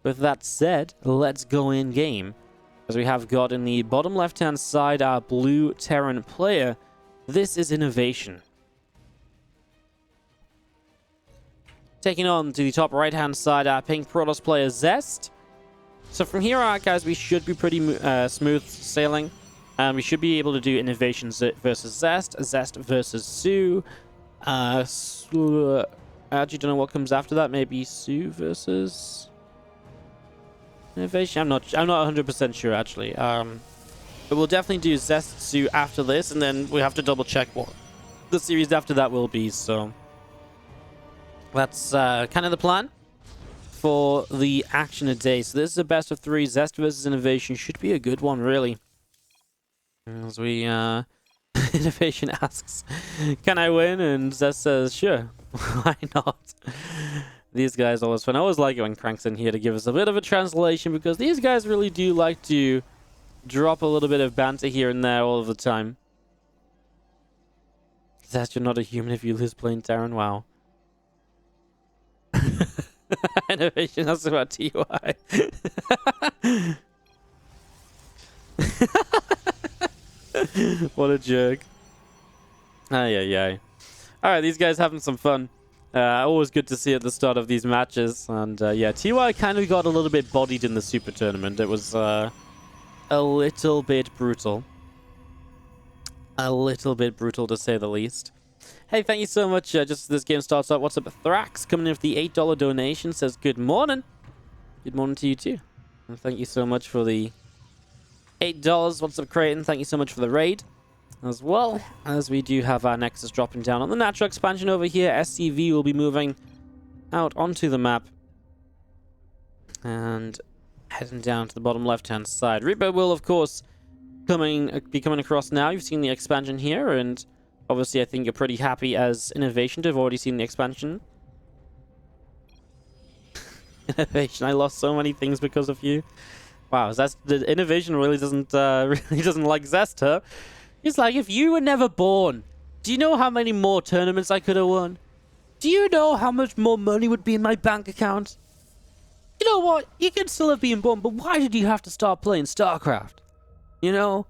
with that said, let's go in game. As we have got in the bottom left-hand side our blue Terran player. This is INnoVation. Taking on to the top right-hand side our pink Protoss player Zest. So from here out, guys, we should be pretty smooth sailing. We should be able to do INnoVation versus Zest, Zest versus Sue. I actually don't know what comes after that. Maybe Sue versus INnoVation. I'm not 100% sure actually. But we'll definitely do Zest Sue after this, and then we have to double check what the series after that will be. So that's kind of the plan for the action today. So this is a best of 3. Zest versus INnoVation should be a good one, really. As we INnoVation asks, "Can I win?" and Zest says, "Sure, why not?" These guys always fun. I always like it when Crank's in here to give us a bit of a translation, because these guys really do like to drop a little bit of banter here and there all of the time. Zest, you're not a human if you lose playing Terran. Wow. INnoVation, that's about TY. What a jerk. Ay. Alright, these guys having some fun. Always good to see at the start of these matches. And yeah, TY kind of got a little bit bodied in the Super Tournament. It was a little bit brutal. A little bit brutal, to say the least. Hey, thank you so much. Just as this game starts out, what's up? Thrax coming in with the $8 donation. Says good morning. Good morning to you too. And thank you so much for the $8. What's up, Creighton? Thank you so much for the raid. As well as we do have our Nexus dropping down on the natural expansion over here. SCV will be moving out onto the map and heading down to the bottom left-hand side. Reaper will, of course, be coming across now. You've seen the expansion here, and obviously I think you're pretty happy as INnoVation to have already seen the expansion. INnoVation, I lost so many things because of you. Wow, the INnoVation really doesn't like Zest, huh? It's like, if you were never born, do you know how many more tournaments I could have won? Do you know how much more money would be in my bank account? You know what? You could still have been born, but why did you have to start playing StarCraft? You know?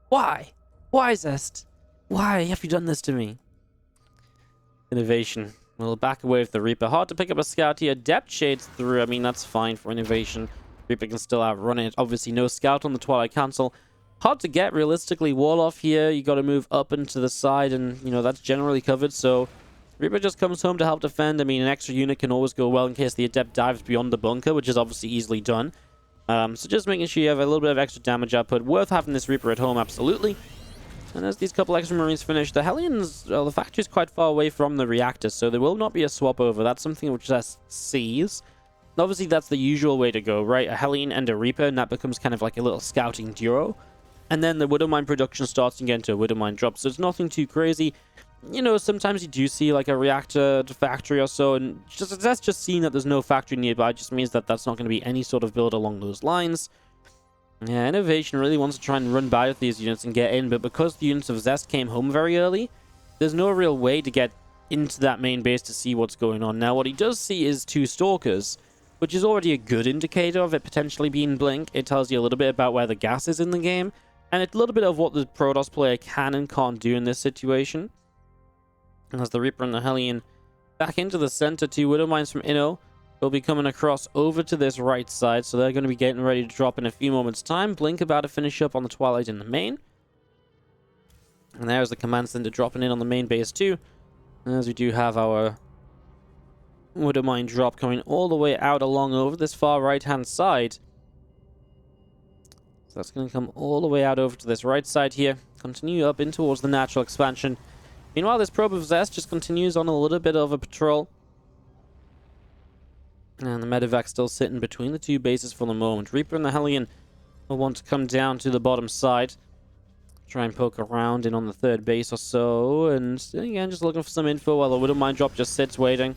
Why? Why, Zest? Why have you done this to me? INnoVation. We'll back away with the Reaper. Hard to pick up a scout here. Depth shades through. I mean, that's fine for INnoVation. Reaper can still outrun it. Obviously, no scout on the Twilight Council. Hard to get, realistically. Wall off here. You got to move up and to the side, and, you know, that's generally covered. So, Reaper just comes home to help defend. I mean, an extra unit can always go well in case the Adept dives beyond the bunker, which is obviously easily done. So just making sure you have a little bit of extra damage output. Worth having this Reaper at home, absolutely. And as these couple extra Marines finish, the Hellions, well, the factory is quite far away from the reactor, so there will not be a swap over. That's something which Zest sees. Obviously, that's the usual way to go, right? A Hellion and a Reaper, and that becomes kind of like a little scouting duo. And then the Widowmine production starts and get into a Widowmine drop, so it's nothing too crazy. You know, sometimes you do see like a reactor factory or so, and that's just seeing that there's no factory nearby just means that that's not going to be any sort of build along those lines. Yeah, INnoVation really wants to try and run by with these units and get in, but because the units of Zest came home very early, there's no real way to get into that main base to see what's going on. Now, what he does see is 2 Stalkers, which is already a good indicator of it potentially being Blink. It tells you a little bit about where the gas is in the game, and it's a little bit of what the Protoss player can and can't do in this situation. As the Reaper and the Hellion back into the center, 2 Widowmines from Inno will be coming across over to this right side, so they're going to be getting ready to drop in a few moments' time. Blink about to finish up on the Twilight in the main. And there's the command center dropping in on the main base too. And as we do have our Widowmine drop coming all the way out along over this far right-hand side. So that's going to come all the way out over to this right side here. Continue up in towards the natural expansion. Meanwhile, this probe of Zest just continues on a little bit of a patrol. And the medevac still sitting between the 2 bases for the moment. Reaper and the Hellion will want to come down to the bottom side. Try and poke around in on the 3rd base or so. And again, just looking for some info while the Widowmine drop just sits waiting.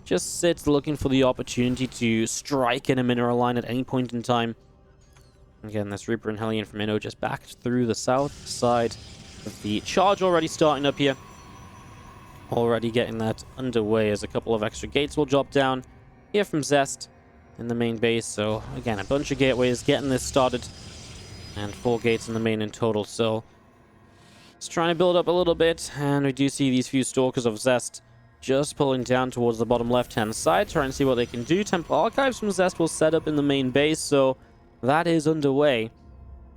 Just sits looking for the opportunity to strike in a mineral line at any point in time. Again, this Reaper and Hellion from Inno just backed through the south side of the charge, already starting up here. Already getting that underway as a couple of extra gates will drop down here from Zest. in the main base. So again, a bunch of gateways getting this started, and 4 gates in the main in total. So just trying to build up a little bit, and we do see these few Stalkers of Zest just pulling down towards the bottom left-hand side, trying to see what they can do. Temple Archives from Zest will set up in the main base, so that is underway.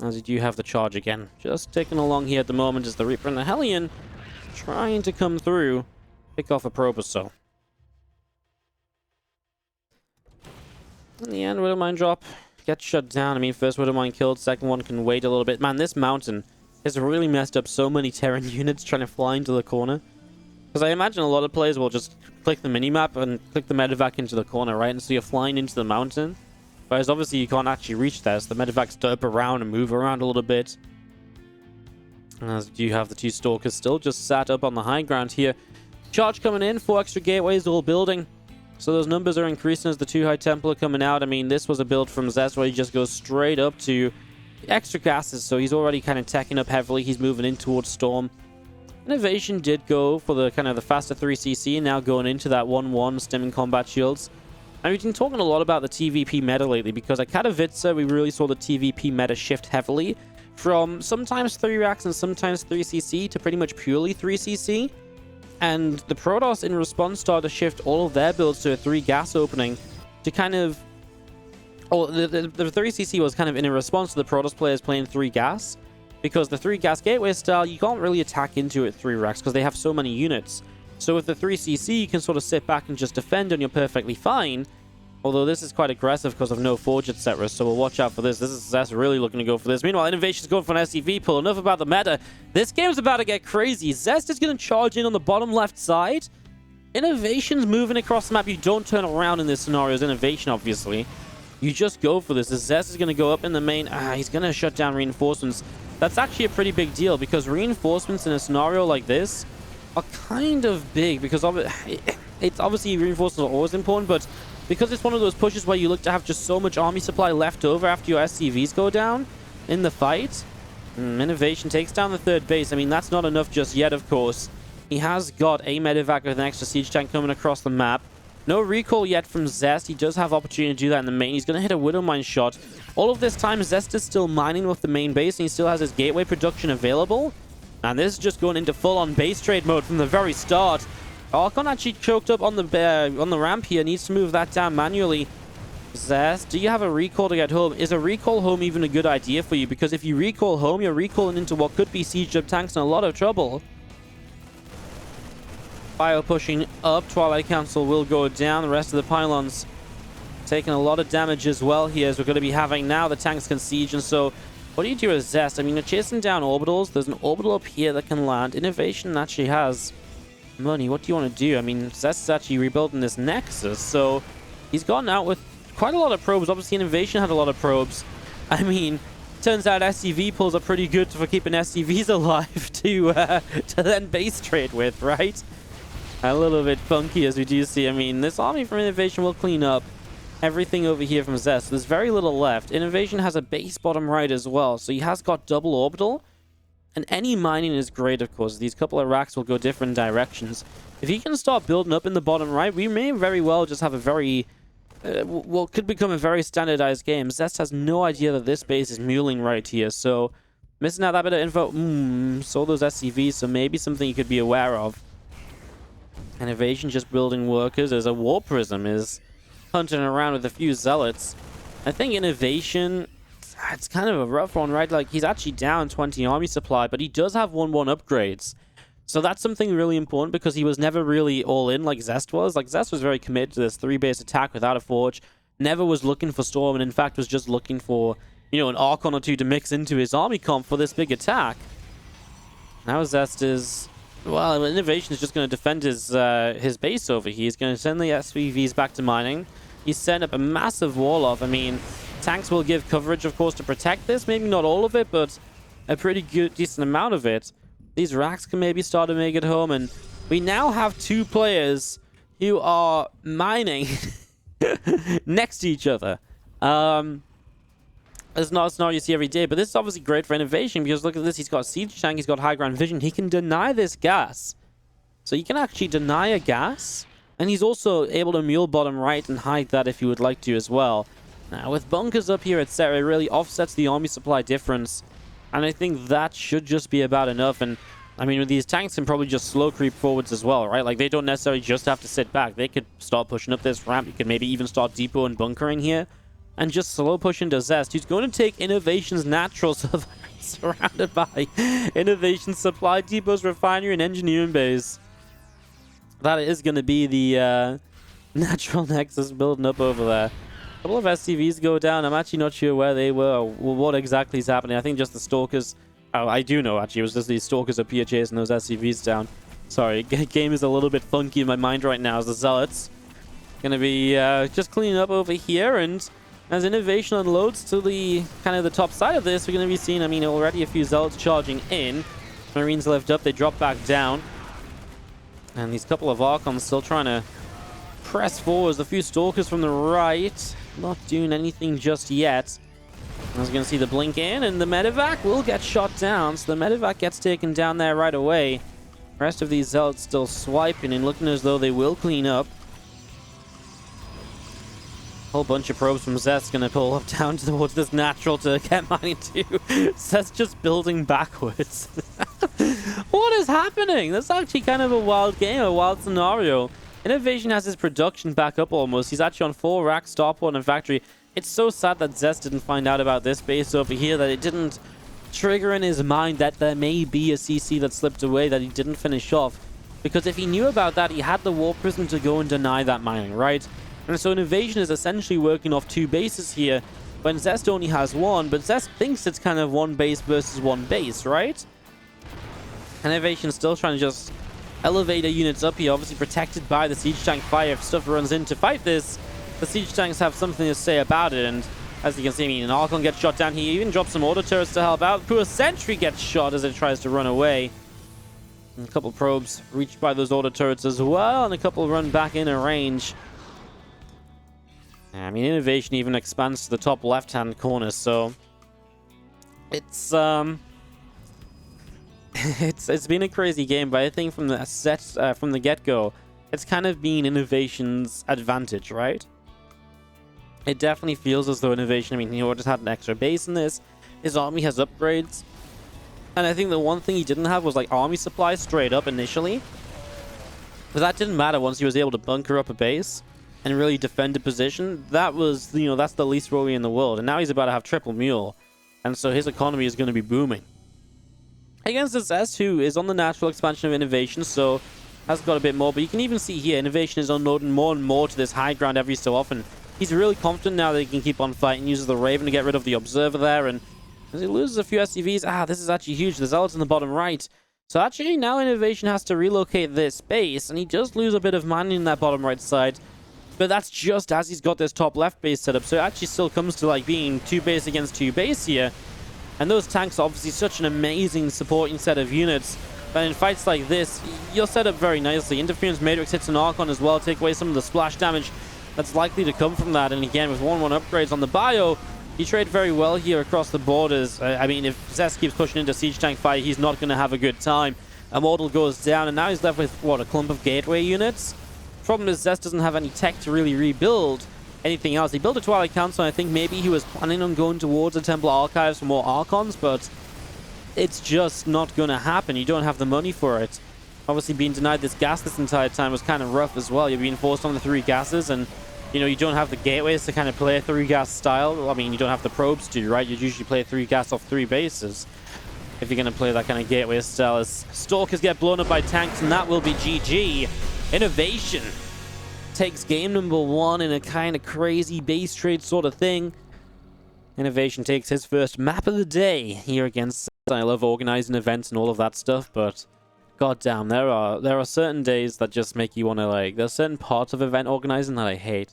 As you do have the charge again. Just ticking along here at the moment is the Reaper and the Hellion trying to come through, pick off a probe or so. In the end, Widowmine drop gets shut down. I mean, first Widowmine killed, second one can wait a little bit. Man, this mountain has really messed up so many Terran units trying to fly into the corner. Because I imagine a lot of players will just click the minimap and click the medevac into the corner, right? And so you're flying into the mountain. Whereas obviously you can't actually reach there, so the medevac's derp around and move around a little bit. As you have the 2 Stalkers still just sat up on the high ground here. Charge coming in, 4 extra gateways all building. So those numbers are increasing as the 2 High Templar coming out. I mean, this was a build from Zest where he just goes straight up to extra gases, so he's already kind of teching up heavily. He's moving in towards Storm. INnoVation did go for the kind of the faster 3cc, now going into that 1-1 stimming combat shields. And we've been talking a lot about the TvP meta lately, because at Katowice, we really saw the TvP meta shift heavily from sometimes 3 racks and sometimes 3cc to pretty much purely 3cc. And the Protoss, in response, started to shift all of their builds to a 3 gas opening to kind of... Oh, the 3cc was kind of in a response to the Protoss players playing 3 gas, because the 3 gas gateway style, you can't really attack into it 3 racks because they have so many units. So with the 3cc, you can sort of sit back and just defend, and you're perfectly fine. Although this is quite aggressive because of no Forge, etc. So we'll watch out for this. This is Zest really looking to go for this. Meanwhile, INnoVation's going for an SCV pull. Enough about the meta. This game's about to get crazy. Zest is going to charge in on the bottom left side. INnoVation's moving across the map. You don't turn around in this scenario as INnoVation, obviously. You just go for this. As Zest is going to go up in the main. He's going to shut down reinforcements. That's actually a pretty big deal, because reinforcements in a scenario like this are kind of big, because of it's obviously reinforcements are always important, but because it's one of those pushes where you look to have just so much army supply left over after your SCVs go down in the fight. INnoVation takes down the 3rd base. I mean, that's not enough just yet, of course. He has got a medevac with an extra siege tank coming across the map. No recall yet from Zest. He does have opportunity to do that in the main. He's going to hit a Widowmine shot. All of this time, Zest is still mining with the main base, and he still has his gateway production available. And this is just going into full-on Basetrade mode from the very start. Archon actually choked up on the ramp here. Needs to move that down manually. Zest, do you have a recall to get home? Is a recall home even a good idea for you? Because if you recall home, you're recalling into what could be sieged up tanks in a lot of trouble. Bio pushing up. Twilight Council will go down. The rest of the pylons taking a lot of damage as well here, as we're going to be having now the tanks can siege. And so what do you do with Zest? I mean, you're chasing down orbitals. There's an orbital up here that can land. INnoVation actually has money. What do you want to do? I mean, Zest is actually rebuilding this Nexus, so he's gone out with quite a lot of probes. Obviously, INnoVation had a lot of probes. I mean, turns out SCV pulls are pretty good for keeping SCVs alive to then base trade with, right? A little bit funky, as we do see. I mean, this army from INnoVation will clean up everything over here from Zest. There's very little left. INnoVation has a base bottom right as well, so he has got double orbital. And any mining is great, of course. These couple of racks will go different directions. If he can start building up in the bottom right, we may very well just have a very... could become a very standardized game. Zest has no idea that this base is muling right here, so... Missing out that bit of info. Saw those SCVs, so maybe something you could be aware of. INnoVation just building workers as a War Prism is hunting around with a few Zealots. I think INnoVation... It's kind of a rough one, right? Like, he's actually down 20 army supply, but he does have 1-1 upgrades. So that's something really important, because he was never really all in like Zest was. Like, Zest was very committed to this 3-base attack without a Forge. Never was looking for Storm, and in fact was just looking for, you know, an Archon or 2 to mix into his army comp for this big attack. Now Zest is... Well, INnoVation is just going to defend his base over here. He's going to send the SVVs back to mining. He's setting up a massive wall off. I mean... Tanks will give coverage, of course, to protect this. Maybe not all of it, but a pretty good, decent amount of it. These racks can maybe start to make it home, and we now have 2 players who are mining next to each other. It's not a scenario you see every day, but this is obviously great for INnoVation, because look at this. He's got Siege Tank, he's got High Ground Vision. He can deny this gas. So you can actually deny a gas And he's also able to mule bottom right and hide that if he would like to as well. Now, with bunkers up here, etc., it really offsets the army supply difference. And I think that should just be about enough. And, I mean, with these tanks can probably just slow creep forwards as well, right? Like, they don't necessarily just have to sit back. They could start pushing up this ramp. You could maybe even start depot and bunkering here. And just slow push into Zest, who's going to take INnoVation's natural surrounded by INnoVation's supply depots, refinery, and engineering base. That is going to be the natural nexus building up over there. A couple of SCVs go down. I'm actually not sure where they were or what exactly is happening. I think just the Stalkers... Oh, I do know, actually. It was just these Stalkers up here chasing those SCVs down. Sorry, game is a little bit funky in my mind right now as the Zealots. Going to be just cleaning up over here, and as INnoVation unloads to the kind of the top side of this, we're going to be seeing, I mean, already a few Zealots charging in. Marines lift up, they drop back down. And these couple of Archons still trying to press forwards. A few Stalkers from the right, not doing anything just yet. I was going to see the blink in, and the medevac will get shot down. So the medevac gets taken down there right away. The rest of these Zealots still swiping and looking as though they will clean up. Whole bunch of probes from Zest going to pull up down towards this natural to get mining too. Zest just building backwards. What is happening? That's actually kind of a wild game, a wild scenario. INnoVation has his production back up almost. He's actually on 4 racks, starport, and factory. It's so sad that Zest didn't find out about this base over here, that it didn't trigger in his mind that there may be a CC that slipped away that he didn't finish off. Because if he knew about that, he had the War Prism to go and deny that mining, right? And so INnoVation is essentially working off 2 bases here, when Zest only has 1, but Zest thinks it's kind of 1 base versus 1 base, right? INnoVation's still trying to just elevator units up here, obviously protected by the siege tank fire. If stuff runs in to fight this, the siege tanks have something to say about it, and as you can see, I mean, an Archon gets shot down. He even drops some auto turrets to help out. Poor Sentry gets shot as it tries to run away. And a couple probes reached by those auto turrets as well, and a couple run back into range. I mean, INnoVation even expands to the top left-hand corner, so it's it's been a crazy game, but I think from the get-go, it's kind of been INnoVation's advantage, right? It definitely feels as though INnoVation, I mean, he just had an extra base in this. His army has upgrades. And I think the one thing he didn't have was, like, army supplies straight up initially. But that didn't matter once he was able to bunker up a base and really defend a position. That was, you know, that's the least worry in the world. And now he's about to have triple mule. And so his economy is going to be booming. Against this S, who is on the natural expansion of INnoVation, so has got a bit more. But you can even see here, INnoVation is unloading more and more to this high ground every so often. He's really confident now that he can keep on fighting, uses the Raven to get rid of the Observer there, and as he loses a few SCVs, this is actually huge. The Zealots in the bottom right. So actually now INnoVation has to relocate this base, and he does lose a bit of mining in that bottom right side. But that's just as he's got this top left base set up, so it actually still comes to like being 2 base against 2 base here. And those tanks are obviously such an amazing supporting set of units. But in fights like this, you're set up very nicely. Interference Matrix hits an Archon as well, take away some of the splash damage that's likely to come from that. And again, with 1-1 upgrades on the bio, you trade very well here across the borders. I mean, if Zest keeps pushing into siege tank fire, he's not going to have a good time. Immortal goes down, and now he's left with, what, a clump of gateway units? Problem is, Zest doesn't have any tech to really rebuild anything else. He built a Twilight Council, and I think maybe he was planning on going towards the Templar Archives for more Archons, but it's just not going to happen. You don't have the money for it. Obviously, being denied this gas this entire time was kind of rough as well. You're being forced on the 3 gases, and you know, you don't have the gateways to kind of play a 3-gas style. I mean, you don't have the probes to, right? You'd usually play 3 gas off 3 bases if you're going to play that kind of gateway style. As Stalkers get blown up by tanks, and that will be GG. INnoVation takes game number 1 in a kind of crazy base trade sort of thing. INnoVation takes his first map of the day here against... I love organizing events and all of that stuff, but goddamn, there are certain days that just make you want to, like... There's certain parts of event organizing that I hate.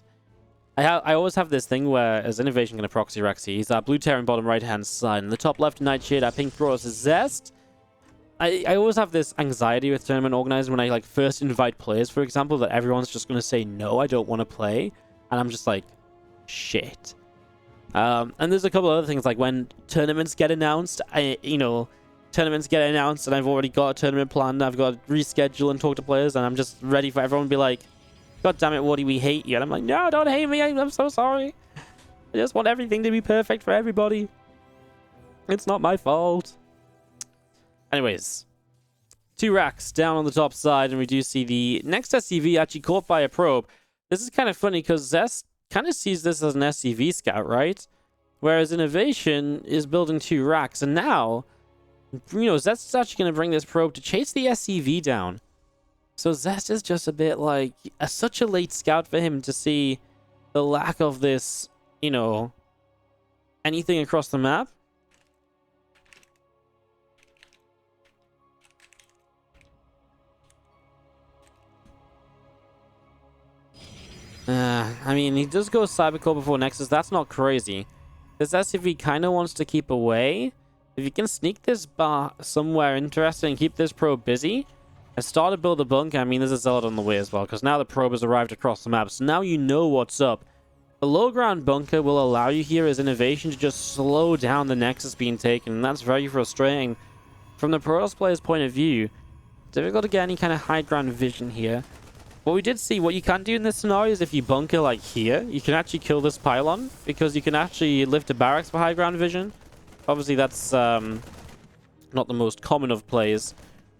I always have this thing where, as INnoVation going to proxy Rexy, he's that blue Terran bottom right-hand side, and the top left Nightshade, at pink Protoss is Zest. I always have this anxiety with tournament organizing when I like first invite players, for example, that everyone's just going to say, no, I don't want to play. And I'm just like, shit. And there's a couple other things, like when tournaments get announced, tournaments get announced and I've already got a tournament planned, I've got to reschedule and talk to players, and I'm just ready for everyone to be like, God damn it, Wardy, we hate you. And I'm like, no, don't hate me. I'm so sorry. I just want everything to be perfect for everybody. It's not my fault. Anyways, 2 racks down on the top side, and we do see the next SCV actually caught by a probe. This is kind of funny because Zest kind of sees this as an SCV scout, right? Whereas INnoVation is building 2 racks, and now, you know, Zest is actually going to bring this probe to chase the SCV down. So Zest is just a bit like such a late scout for him to see the lack of this, you know, anything across the map. I mean, he does go Cybercore before Nexus. That's not crazy. This SCV kind of wants to keep away. If you can sneak this bar somewhere interesting and keep this probe busy and start to build a bunker, I mean, there's a Zealot on the way as well, because now the probe has arrived across the map. So now you know what's up. The low ground bunker will allow you here as INnoVation to just slow down the Nexus being taken, and that's very frustrating. From the Protoss player's point of view, difficult to get any kind of high ground vision here. What we did see, what you can do in this scenario is if you bunker like here, you can actually kill this pylon, because you can actually lift a barracks for high ground vision. Obviously, that's not the most common of plays,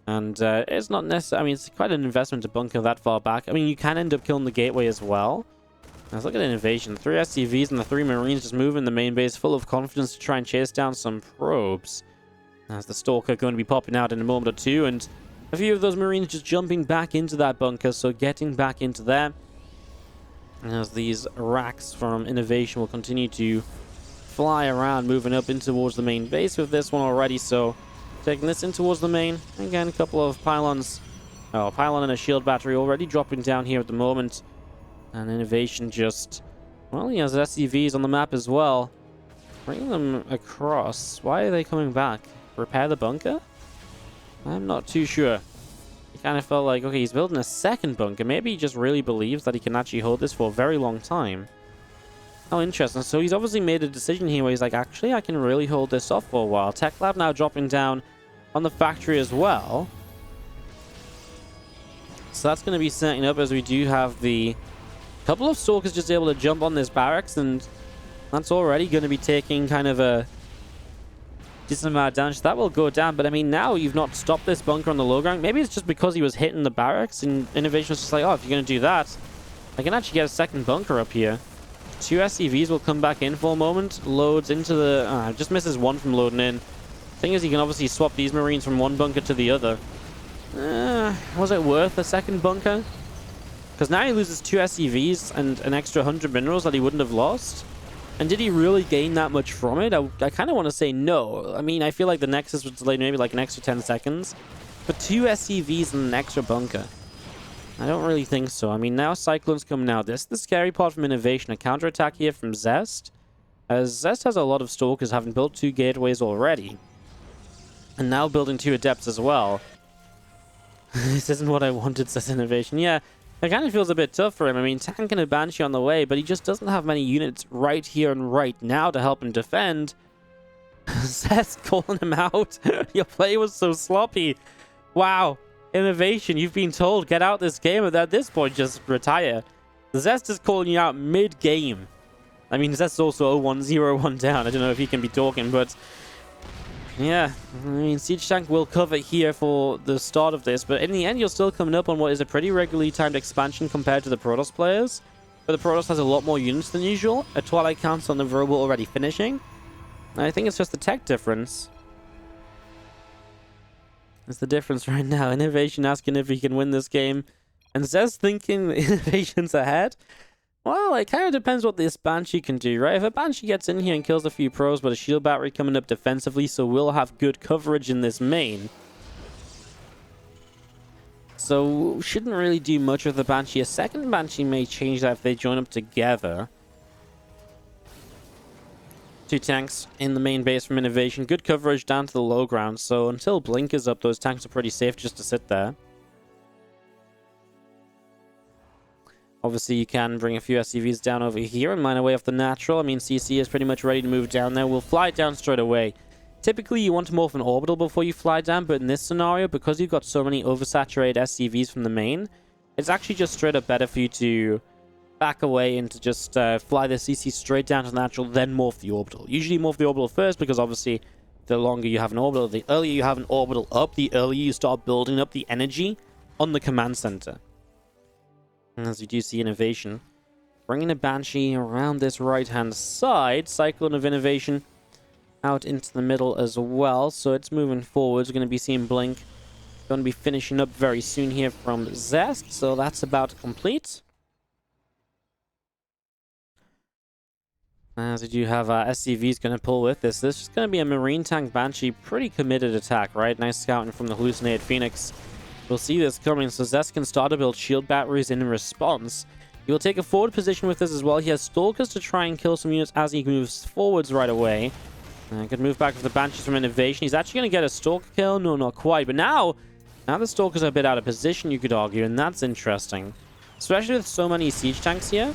and it's not necessary. I mean, it's quite an investment to bunker that far back. I mean, you can end up killing the gateway as well. Let's look at INnoVation. 3 SCVs and the 3 Marines just moving the main base full of confidence to try and chase down some probes. As the Stalker going to be popping out in a moment or two, and a few of those Marines just jumping back into that bunker, so getting back into there. As these racks from INnoVation will continue to fly around, moving up in towards the main base with this one already, so taking this in towards the main. Again, a couple of pylons. Oh, a pylon and a shield battery already dropping down here at the moment. And INnoVation just, well, he has SCVs on the map as well. Bring them across. Why are they coming back? Repair the bunker? I'm not too sure. It kind of felt like, okay, he's building a second bunker. Maybe he just really believes that he can actually hold this for a very long time. Oh, interesting. So he's obviously made a decision here where he's like, actually, I can really hold this off for a while. Tech Lab now dropping down on the factory as well. So that's going to be setting up as we do have the couple of Stalkers just able to jump on this barracks, and that's already going to be taking kind of a decent amount of damage. That will go down, but I mean, now you've not stopped this bunker on the low ground. Maybe it's just because he was hitting the barracks, and INnoVation was just like, oh, if you're going to do that, I can actually get a second bunker up here. 2 SCVs will come back in for a moment. Loads into the... just misses one from loading in. Thing is, you can obviously swap these Marines from one bunker to the other. Was it worth a second bunker? Because now he loses 2 SCVs and an extra 100 minerals that he wouldn't have lost. And did he really gain that much from it? I kind of want to say no. I mean, I feel like the Nexus was delayed maybe like an extra 10 seconds. But 2 SCVs and an extra bunker. I don't really think so. I mean, now Cyclone's coming out. This is the scary part from INnoVation. A counterattack here from Zest. As Zest has a lot of Stalkers, having built 2 gateways already. And now building 2 Adepts as well. This isn't what I wanted, says INnoVation. Yeah, it kind of feels a bit tough for him. I mean, Tank and a Banshee on the way, but he just doesn't have many units right here and right now to help him defend. Zest calling him out. Your play was so sloppy. Wow. INnoVation, you've been told, get out this game, and at this point, just retire. Zest is calling you out mid-game. I mean, Zest's also 0-1-0-1 down. I don't know if he can be talking, but... yeah, I mean, Siege Tank will cover here for the start of this, but in the end, you're still coming up on what is a pretty regularly timed expansion compared to the Protoss players. But the Protoss has a lot more units than usual. A Twilight Council and the Verbal already finishing. And I think it's just the tech difference. That's the difference right now. INnoVation asking if he can win this game. And Zest thinking INnoVation's ahead. Well, it kind of depends what this Banshee can do, right? If a Banshee gets in here and kills a few pros, but a shield battery coming up defensively, so we'll have good coverage in this main. So, shouldn't really do much with the Banshee. A second Banshee may change that if they join up together. 2 tanks in the main base from INnoVation. Good coverage down to the low ground, so until Blink is up, those tanks are pretty safe just to sit there. Obviously, you can bring a few SCVs down over here and mine away off the natural. I mean, CC is pretty much ready to move down there. We'll fly down straight away. Typically, you want to morph an orbital before you fly down, but in this scenario, because you've got so many oversaturated SCVs from the main, it's actually just straight up better for you to back away and to just fly the CC straight down to the natural, then morph the orbital. Usually morph the orbital first, because obviously the longer you have an orbital, the earlier you have an orbital up, the earlier you start building up the energy on the command center. And as you do see INnoVation, bringing a Banshee around this right-hand side, Cyclone of INnoVation out into the middle as well, so it's moving forwards. We're going to be seeing Blink. Going to be finishing up very soon here from Zest, so that's about to complete. As we do have SCVs going to pull with this. This is going to be a Marine Tank Banshee. Pretty committed attack, right? Nice scouting from the Hallucinated Phoenix. We'll see this coming, so Zest can start to build shield batteries in response. He will take a forward position with this as well. He has Stalkers to try and kill some units as he moves forwards right away. Good move back with the Banshees from INnoVation. He's actually going to get a Stalker kill. No, not quite. But now the Stalkers are a bit out of position, you could argue, and that's interesting. Especially with so many siege tanks here.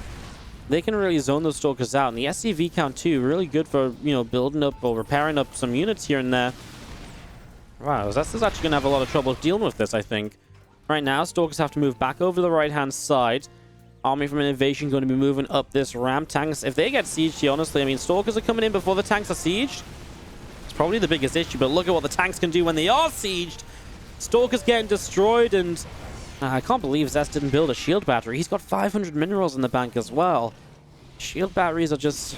They can really zone those Stalkers out. And the SCV count, too, really good for, you know, building up or repairing up some units here and there. Wow, Zest is actually going to have a lot of trouble dealing with this, I think. Right now, Stalkers have to move back over the right-hand side. Army from INnoVation going to be moving up this ramp. Tanks, if they get sieged here, honestly, I mean, Stalkers are coming in before the tanks are sieged. It's probably the biggest issue, but look at what the tanks can do when they are sieged. Stalkers getting destroyed, and I can't believe Zest didn't build a shield battery. He's got 500 minerals in the bank as well. Shield batteries are just...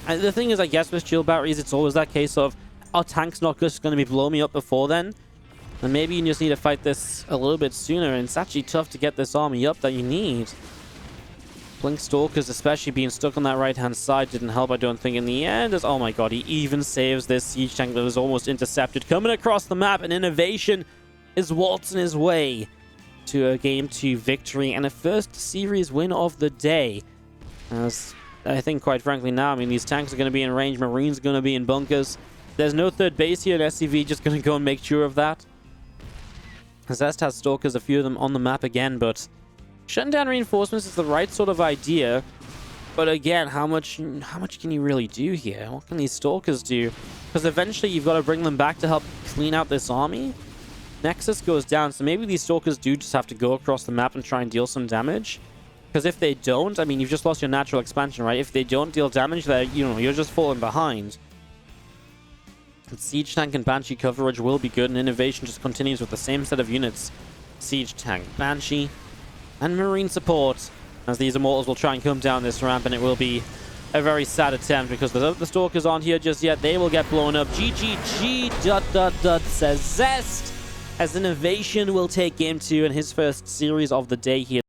The thing is, I guess with shield batteries, it's always that case of, are tanks not just going to be blowing me up before then? And maybe you just need to fight this a little bit sooner, and it's actually tough to get this army up that you need. Blink Stalkers, especially being stuck on that right-hand side, didn't help, I don't think, in the end. As, oh my god, he even saves this siege tank that was almost intercepted. Coming across the map, and INnoVation is waltzing his way to a Game 2 victory and a first series win of the day. As I think, quite frankly, now, I mean, these tanks are going to be in range, Marines are going to be in bunkers. There's no third base here, and SCV just going to go and make sure of that. Zest has Stalkers, a few of them on the map again, but shutting down reinforcements is the right sort of idea. But again, how much can you really do here? What can these Stalkers do? Because eventually you've got to bring them back to help clean out this army. Nexus goes down, so maybe these Stalkers do just have to go across the map and try and deal some damage. Because if they don't, I mean, you've just lost your natural expansion, right? If they don't deal damage, then, you know, you're just falling behind. And Siege Tank and Banshee coverage will be good, and INnoVation just continues with the same set of units. Siege Tank, Banshee, and Marine support. As these Immortals will try and come down this ramp, and it will be a very sad attempt because the Stalkers aren't here just yet. They will get blown up. GGG, ... says Zest, as INnoVation will take Game 2 in his first series of the day here.